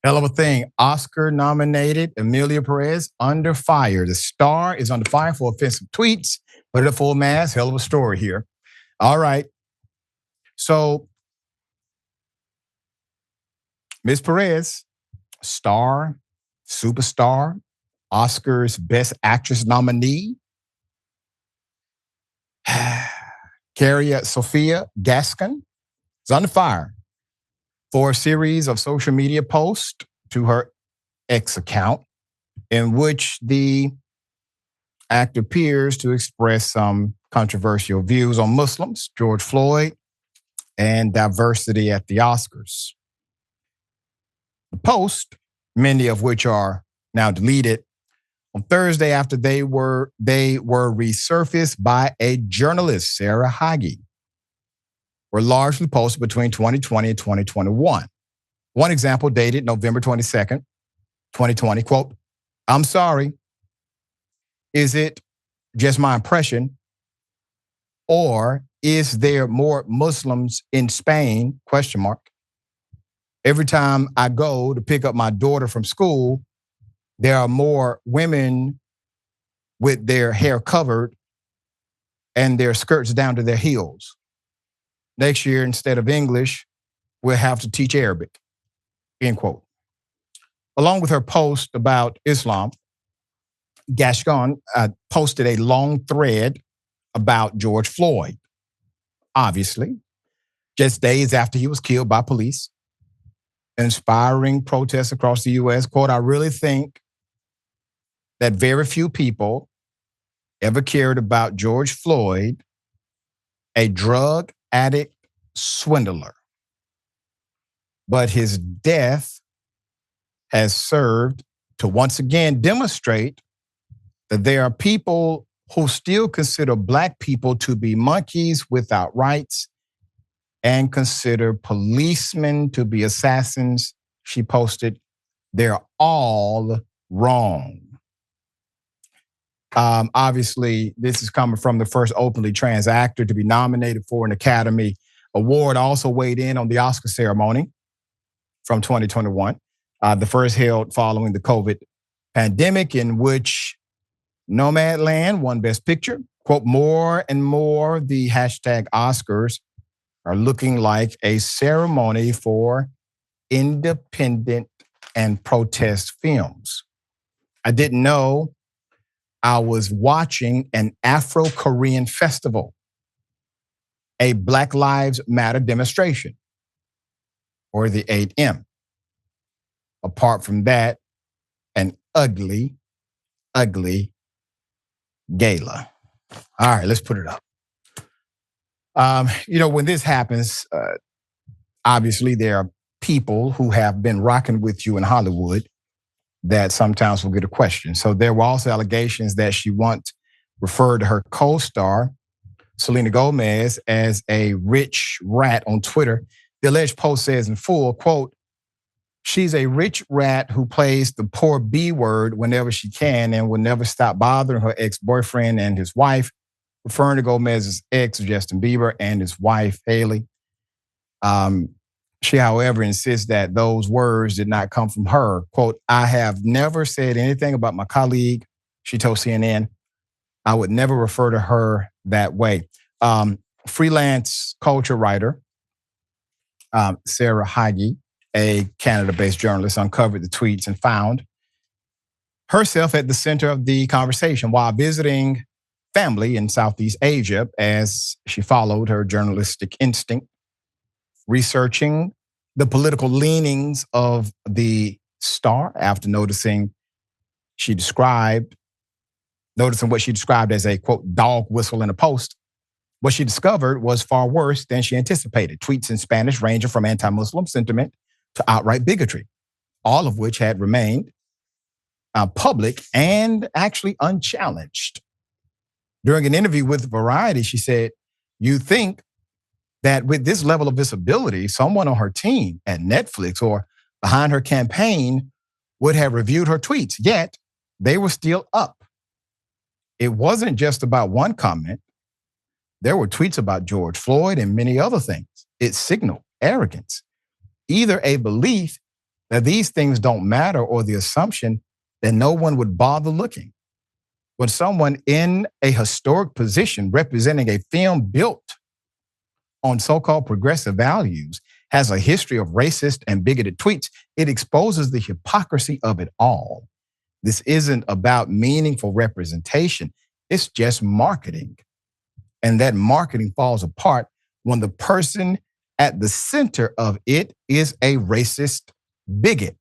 Hell of a thing. Oscar nominated Emilia Perez under fire. The star is under fire for offensive tweets. Put it at full mass. Hell of a story here. All right. So, Ms. Perez, star, superstar, Oscar's Best Actress nominee, Carrie Sophia Gascón, is under fire for a series of social media posts to her X account in which the actor appears to express some controversial views on Muslims, George Floyd, and diversity at the Oscars. The post, many of which are now deleted, on Thursday after they were resurfaced by a journalist, Sarah Hagi, were largely posted between 2020 and 2021. One example dated November 22nd, 2020, quote, "I'm sorry, is it just my impression? Or is there more Muslims in Spain, question mark. Every time I go to pick up my daughter from school, there are more women with their hair covered and their skirts down to their heels. Next year, instead of English, we'll have to teach Arabic," end quote. Along with her post about Islam, Gascón posted a long thread about George Floyd, obviously, just days after he was killed by police, inspiring protests across the U.S. Quote, "I really think that very few people ever cared about George Floyd, a drug addict swindler. But his death has served to once again demonstrate that there are people who still consider Black people to be monkeys without rights and consider policemen to be assassins." She posted, "They're all wrong." Obviously, this is coming from the first openly trans actor to be nominated for an Academy Award. Also weighed in on the Oscar ceremony from 2021, the first held following the COVID pandemic, in which Nomadland won Best Picture. Quote, "More and more, the hashtag Oscars are looking like a ceremony for independent and protest films. I didn't know I was watching an Afro-Korean festival, a Black Lives Matter demonstration, or the 8M. Apart from that, an ugly, ugly gala." All right, let's put it up. When this happens, obviously there are people who have been rocking with you in Hollywood that sometimes will get a question. So there were also allegations that she once referred to her co-star, Selena Gomez, as a rich rat on Twitter. The alleged post says in full, quote, "She's a rich rat who plays the poor B word whenever she can and will never stop bothering her ex-boyfriend and his wife," referring to Gomez's ex, Justin Bieber, and his wife, Haley. She, however, insists that those words did not come from her. Quote, "I have never said anything about my colleague," she told CNN. "I would never refer to her that way." Freelance culture writer Sarah Hagi, a Canada-based journalist, uncovered the tweets and found herself at the center of the conversation while visiting family in Southeast Asia as she followed her journalistic instinct, researching the political leanings of the star after noticing what she described as a, quote, dog whistle in a post. What she discovered was far worse than she anticipated. Tweets in Spanish ranging from anti-Muslim sentiment to outright bigotry, all of which had remained public and actually unchallenged. During an interview with Variety, she said, "You think that with this level of visibility, someone on her team at Netflix or behind her campaign would have reviewed her tweets, yet they were still up. It wasn't just about one comment. There were tweets about George Floyd and many other things. It signaled arrogance, either a belief that these things don't matter, or the assumption that no one would bother looking. When someone in a historic position representing a film built on so-called progressive values has a history of racist and bigoted tweets, it exposes the hypocrisy of it all. This isn't about meaningful representation. It's just marketing. And that marketing falls apart when the person at the center of it is a racist bigot.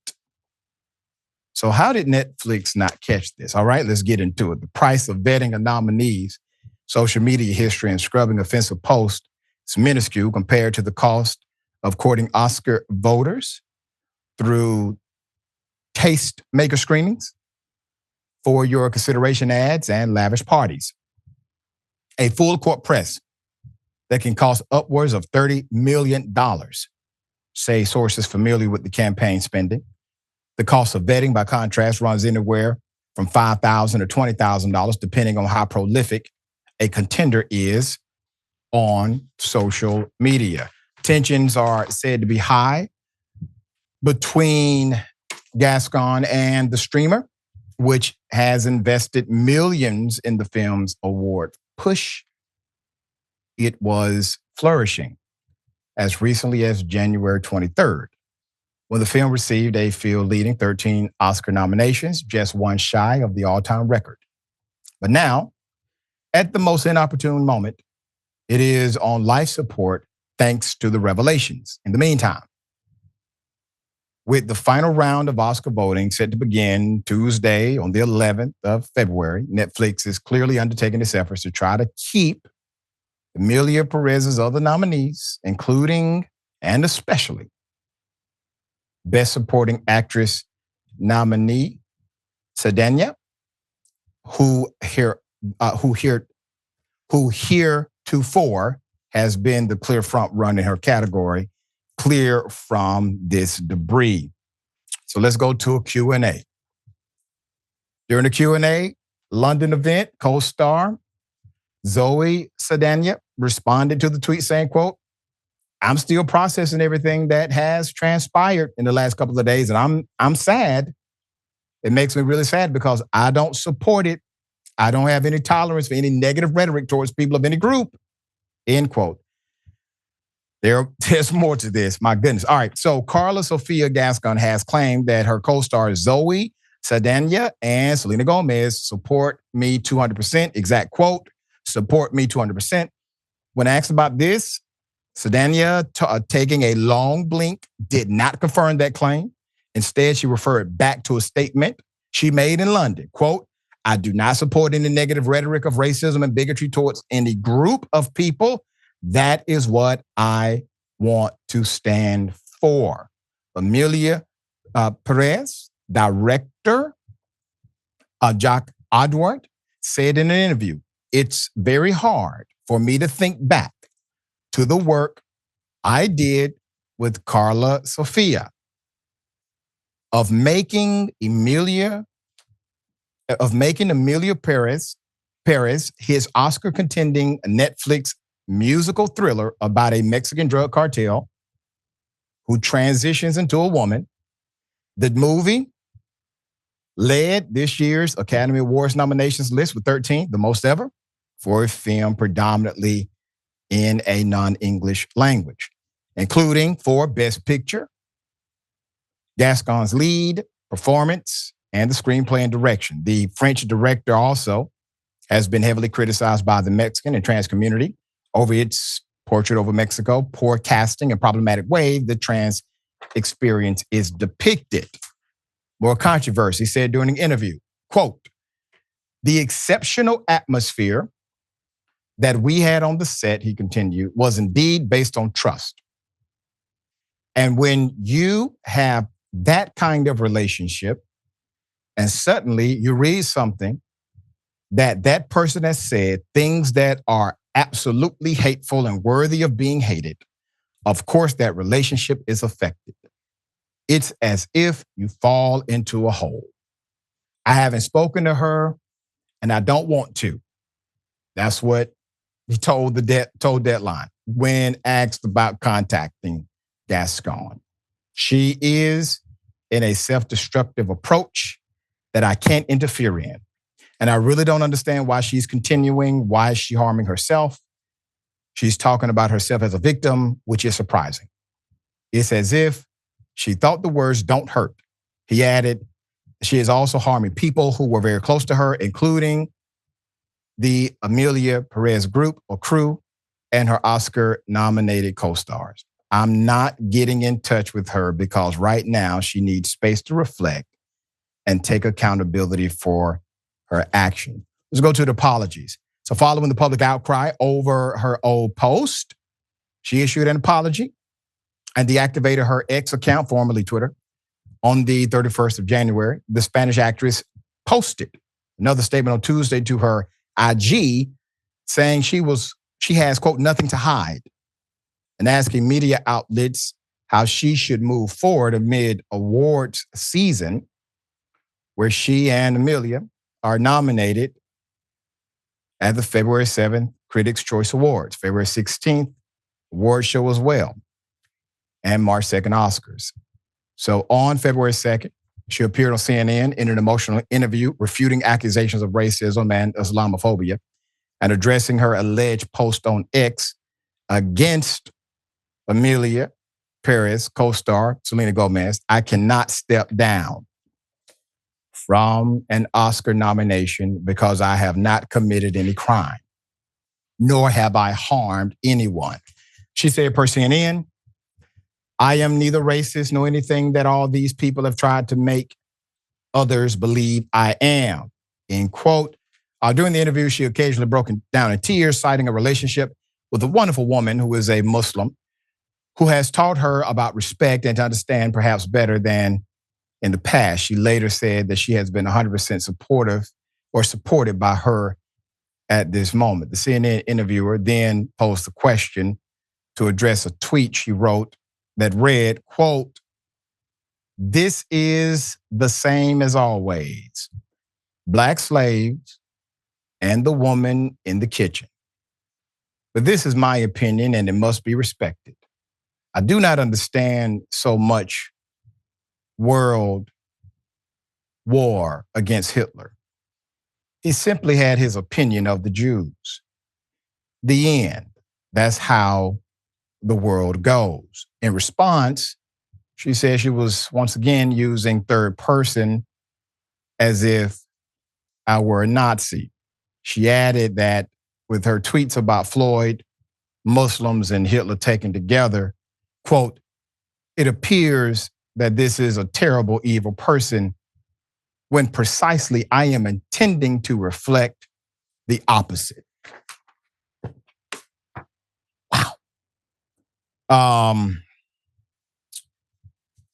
So how did Netflix not catch this? All right, let's get into it. The price of vetting a nominee's social media history and scrubbing offensive posts is minuscule compared to the cost of courting Oscar voters through tastemaker screenings, for your consideration ads, and lavish parties. A full court press that can cost upwards of $30 million, say sources familiar with the campaign spending. The cost of vetting, by contrast, runs anywhere from $5,000 to $20,000, depending on how prolific a contender is on social media. Tensions are said to be high between Gascón and the streamer, which has invested millions in the film's award push. It was flourishing as recently as January 23rd, when the film received a field-leading 13 Oscar nominations, just one shy of the all-time record. But now, at the most inopportune moment, it is on life support thanks to the revelations. In the meantime, with the final round of Oscar voting set to begin Tuesday on the 11th of February, Netflix is clearly undertaking its efforts to try to keep Emilia Perez's other nominees, including and especially Best Supporting Actress nominee Zendaya, who heretofore has been the clear front runner in her category, clear from this debris. So let's go to a Q&A. During the Q&A, London event, Costar Zoe Saldana responded to the tweet saying, quote, "I'm still processing everything that has transpired in the last couple of days, and I'm sad. It makes me really sad because I don't support it. I don't have any tolerance for any negative rhetoric towards people of any group," end quote. There's more to this. My goodness. All right. So Carla Sofia Gascón has claimed that her co-stars Zoe Saldana and Selena Gomez support me 200%. Exact quote, support me 200%. When asked about this, Saldana, taking a long blink, did not confirm that claim. Instead, she referred back to a statement she made in London. Quote, "I do not support any negative rhetoric of racism and bigotry towards any group of people. That is what I want to stand for." Emilia Perez, director Jack Adward, said in an interview, "It's very hard for me to think back to the work I did with Carla Sofia of making Emilia Perez his Oscar-contending Netflix musical thriller about a Mexican drug cartel who transitions into a woman. The movie led this year's Academy Awards nominations list with 13, the most ever, for a film predominantly in a non-English language, including for Best Picture, Gascon's lead, performance, and the screenplay and direction. The French director also has been heavily criticized by the Mexican and trans community over its portrait over Mexico, poor casting, and problematic way the trans experience is depicted. More controversy, said during an interview, quote, "The exceptional atmosphere that we had on the set," he continued, "was indeed based on trust. And when you have that kind of relationship, and suddenly you read something that person has said, things that are absolutely hateful and worthy of being hated, of course that relationship is affected. It's as if you fall into a hole. I haven't spoken to her and I don't want to." That's what he told Deadline when asked about contacting Gascón. She is in a self-destructive approach that I can't interfere in. And I really don't understand why she's continuing. Why is she harming herself? She's talking about herself as a victim, which is surprising. It's as if she thought the words don't hurt. He added, she is also harming people who were very close to her, including the Emilia Perez group or crew and her Oscar-nominated co-stars. I'm not getting in touch with her because right now she needs space to reflect and take accountability for her action. Let's go to the apologies. So following the public outcry over her old post, she issued an apology and deactivated her X account, formerly Twitter, on the 31st of January. The Spanish actress posted another statement on Tuesday to her IG saying she has, quote, nothing to hide, and asking media outlets how she should move forward amid awards season where she and Emilia are nominated at the February 7th Critics' Choice Awards, February 16th award show as well, and March 2nd Oscars. So on February 2nd, she appeared on CNN in an emotional interview refuting accusations of racism and Islamophobia and addressing her alleged post on X against Emilia Perez, co-star Selena Gomez. I cannot step down from an Oscar nomination because I have not committed any crime, nor have I harmed anyone. She said per CNN, I am neither racist nor anything that all these people have tried to make others believe I am, end quote. During the interview, she occasionally broke down in tears, citing a relationship with a wonderful woman who is a Muslim, who has taught her about respect and to understand perhaps better than in the past. She later said that she has been 100% supportive or supported by her at this moment. The CNN interviewer then posed the question to address a tweet she wrote that read, quote, this is the same as always. Black slaves and the woman in the kitchen. But this is my opinion and it must be respected. I do not understand so much world war against Hitler. He simply had his opinion of the Jews. The end. That's how the world goes. In response, she said she was once again using third person as if I were a Nazi. She added that with her tweets about Floyd, Muslims, and Hitler taken together, quote, it appears that this is a terrible, evil person when precisely I am intending to reflect the opposite. Wow.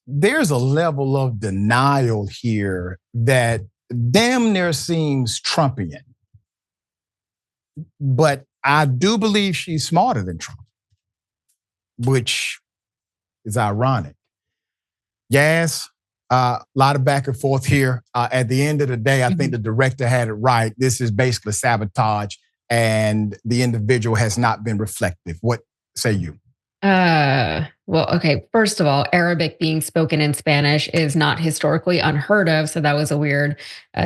There's a level of denial here that damn near seems Trumpian. But I do believe she's smarter than Trump, which is ironic. Yes, a lot of back and forth here. At the end of the day, I think the director had it right. This is basically sabotage, and the individual has not been reflective. What say you? Well, okay. First of all, Arabic being spoken in Spanish is not historically unheard of. So that was a weird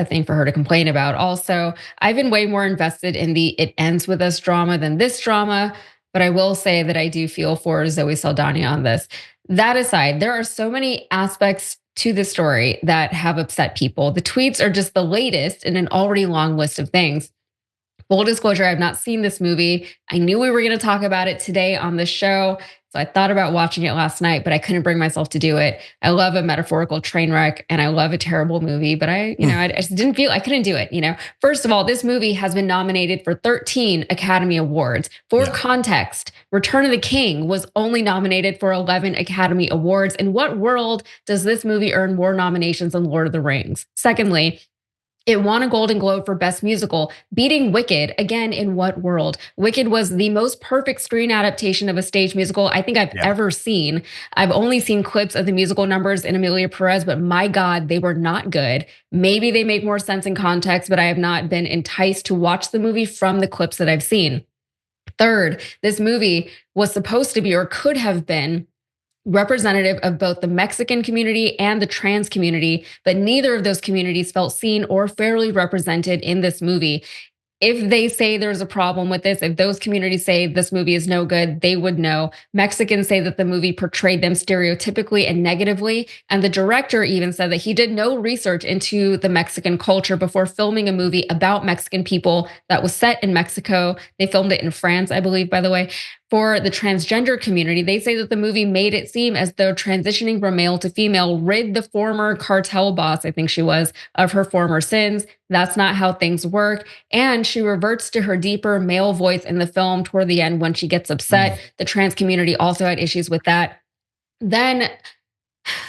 thing for her to complain about. Also, I've been way more invested in the "it ends with us" drama than this drama. But I will say that I do feel for Zoe Saldana on this. That aside, there are so many aspects to the story that have upset people. The tweets are just the latest in an already long list of things. Full disclosure, I've not seen this movie. I knew we were going to talk about it today on the show. So I thought about watching it last night, but I couldn't bring myself to do it. I love a metaphorical train wreck and I love a terrible movie, but I just didn't feel, I couldn't do it. First of all, this movie has been nominated for 13 Academy Awards. For context, Return of the King was only nominated for 11 Academy Awards. In what world does this movie earn more nominations than Lord of the Rings? Secondly, it won a Golden Globe for Best Musical, beating Wicked. Again, in what world? Wicked was the most perfect screen adaptation of a stage musical I think I've ever seen. I've only seen clips of the musical numbers in Emilia Perez, but my God, they were not good. Maybe they make more sense in context, but I have not been enticed to watch the movie from the clips that I've seen. Third, this movie was supposed to be or could have been representative of both the Mexican community and the trans community, but neither of those communities felt seen or fairly represented in this movie. If they say there's a problem with this, if those communities say this movie is no good, they would know. Mexicans say that the movie portrayed them stereotypically and negatively. And the director even said that he did no research into the Mexican culture before filming a movie about Mexican people that was set in Mexico. They filmed it in France, I believe, by the way. For the transgender community, they say that the movie made it seem as though transitioning from male to female rid the former cartel boss, I think she was, of her former sins. That's not how things work. And she reverts to her deeper male voice in the film toward the end when she gets upset. The trans community also had issues with that. Then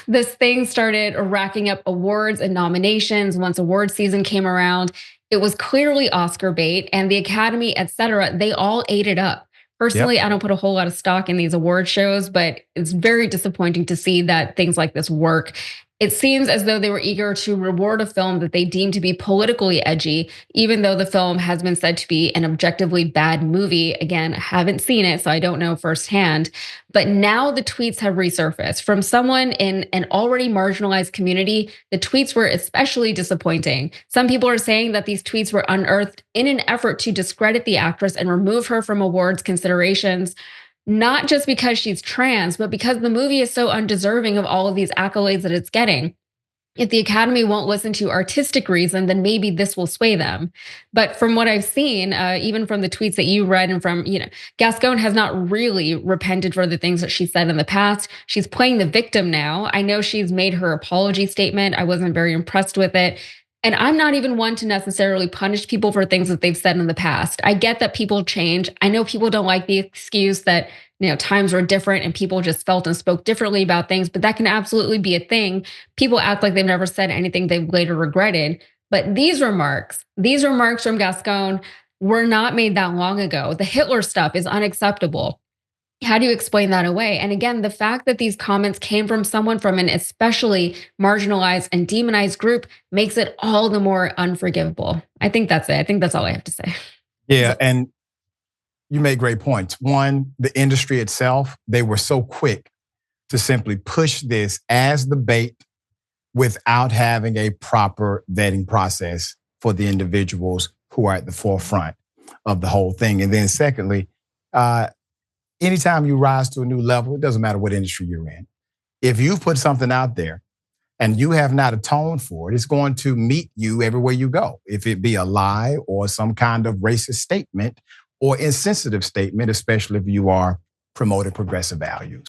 this thing started racking up awards and nominations. Once award season came around, it was clearly Oscar bait, and the Academy, et cetera, they all ate it up. Personally, I don't put a whole lot of stock in these award shows, but it's very disappointing to see that things like this work. It seems as though they were eager to reward a film that they deemed to be politically edgy, even though the film has been said to be an objectively bad movie. Again, I haven't seen it, so I don't know firsthand. But now the tweets have resurfaced. From someone in an already marginalized community, the tweets were especially disappointing. Some people are saying that these tweets were unearthed in an effort to discredit the actress and remove her from awards considerations, not just because she's trans, but because the movie is so undeserving of all of these accolades that it's getting. If the Academy won't listen to artistic reason, then maybe this will sway them. But from what I've seen, even from the tweets that you read and from, Gascón has not really repented for the things that she said in the past. She's playing the victim now. I know she's made her apology statement. I wasn't very impressed with it. And I'm not even one to necessarily punish people for things that they've said in the past. I get that people change. I know people don't like the excuse that, times were different and people just felt and spoke differently about things, but that can absolutely be a thing. People act like they've never said anything they've later regretted. But these remarks from Gascón were not made that long ago. The Hitler stuff is unacceptable. How do you explain that away? And again, the fact that these comments came from someone from an especially marginalized and demonized group makes it all the more unforgivable. I think that's it. I think that's all I have to say. Yeah, and you made great points. One, the industry itself, they were so quick to simply push this as the bait without having a proper vetting process for the individuals who are at the forefront of the whole thing. And then secondly, anytime you rise to a new level, it doesn't matter what industry you're in. If you put something out there and you have not atoned for it, it's going to meet you everywhere you go. If it be a lie or some kind of racist statement or insensitive statement, especially if you are promoting progressive values.